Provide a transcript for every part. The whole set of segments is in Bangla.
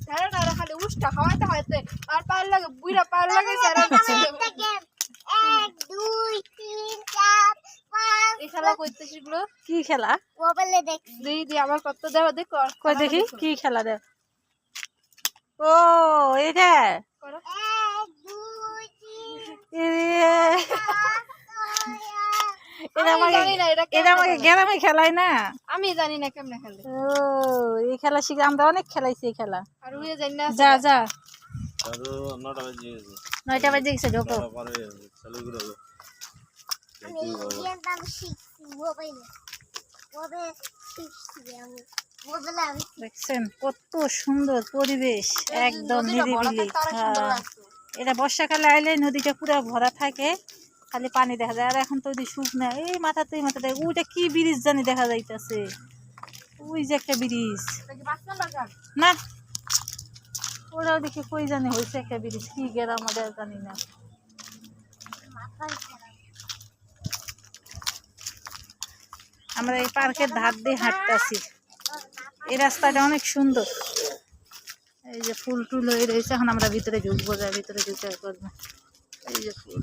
স্যার না খালি উষ্টা খাওয়াতে খাওয়াতে আর পার লাগে বুইরা পার লাগে স্যার 1 2 3 4 5 এই খেলা কইতেছিস গুলো কি খেলা মোবাইলে দেখছি দি আবার কত দেব দেখ কই দেখি কি খেলা দেখ ও এটা 1 2 এটা আমাকে গ্রামে খেলাই না আমি জানি না কেমনে খেলে ও এই খেলা শিখে আমরা অনেক খেলাইছি এই খেলা আর ওই জানি না যা যা আর 9টা বাজে গেছে 9টা বাজে গেছে ঢোকো পরে চালু করে দাও আমি ইন্ডিয়ান দাম শিখছি মোবাইলে শিখছি আমি মোবাইলে আমি দেখছেন কত সুন্দর পরিবেশ একদম নিরিবিলি এটা বর্ষাকালে আইলে নদীটা পুরো ভরা থাকে খালি পানি দেখা যায় আর এখন তো ওই শুকনা এই মাথাতেই মাথাতে ওইটা কি ব্রিজ জানি দেখা যাইতেছে ওই যে একটা ব্রিজ না ওরাও দেখি কই জানি হয়েছে একটা ব্রিজ কি গেরা আমাদের জানি না আমরা এই পার্কের ধার দিয়ে হাঁটতেছি এই রাস্তাটা অনেক সুন্দর এই যে ফুল টুল হয়ে রয়েছে এখন আমরা ভিতরে ঢুকবো যা ভিতরে ঢুকে করবো এই যে ফুল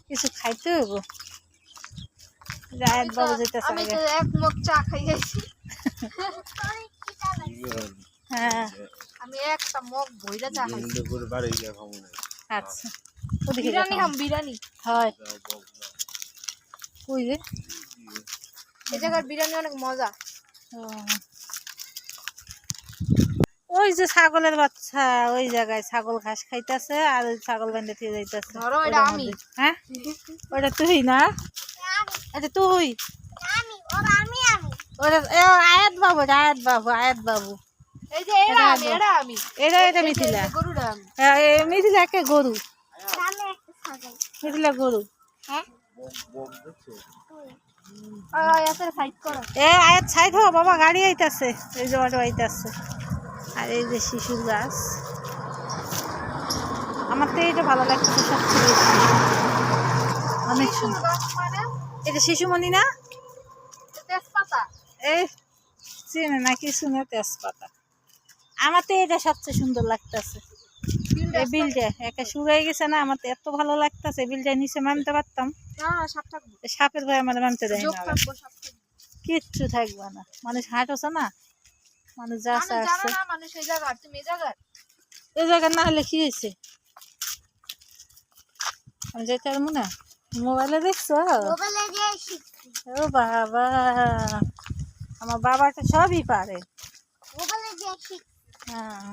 কিছু খাইতে হবো রাত বাবু যেতেছে আমি তো এক মগ চা খাই গেছি হ্যাঁ আমি একটা মগ ভইরা চা খাইছি করে বাড়ি গিয়ে খাবো না আচ্ছা ওদিকে বিরিয়ানি খাম বিরিয়ানি হয় ওই যে এই জায়গার বিরিয়ানি অনেক মজা ওই যে ছাগলের বাচ্চা ওই জায়গায় ছাগল ঘাস খাইতেছে আর ওই ছাগল বান্ধে দিয়ে যাইতেছে ধরো এটা আমি হ্যাঁ ওটা তুই না এটা তুই আমি ওরা আমি ওটা আয়াত বাবু আয়াত বাবু এই যে এটা আমি এটা মিথিলা গরুটা আমি মিথিলা একটা গরু আমি একটা ছাগল মিথিলা গরু হ্যাঁ সাইড করো আয়াত সাইড হো বাবা গাড়ি আইতাছে এই যে অটো আইতাছে আর এই যে শিশুর গাছ আমার তো এইটা ভালো লাগতেছে সবচেয়ে বেশি অনেক সুন্দর এটা শিশুমণি না তেজপাতা এই চিনে না কিছু না তেজপাতা আমার তো এটা সবচেয়ে সুন্দর লাগতেছে এই বিলটা একা শুকাই গেছে না আমার তো এত ভালো লাগতেছে বিলটা নিচে নামতে পারতাম সাপের ভয় আমার নামতে দেয় না কিচ্ছু থাকবে না মানুষ হাঁটছে না মানুষ যা আসছে এই জায়গা না হলে কি হয়েছে আমি যেতে পারবো না মোবাইলে দেখছো ও বাবা আমার বাবাটা সবই পারে হ্যাঁ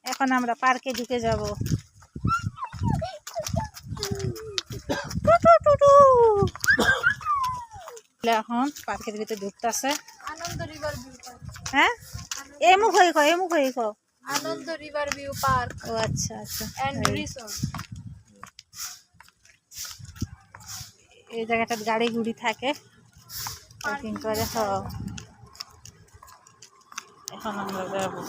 এখন আমরা পার্কে ঢুকে যাব এখন পার্কের ভিতরে ঢুকতেছে হ্যাঁ এমুক হয়ে আনন্দ রিভার ভিউ পার্ক ও আচ্ছা আচ্ছা এন্ড রিসোর্ট এই জায়গাটা গাড়ি গুড়ি থাকে পার্কিং করে এখন আমরা যাবো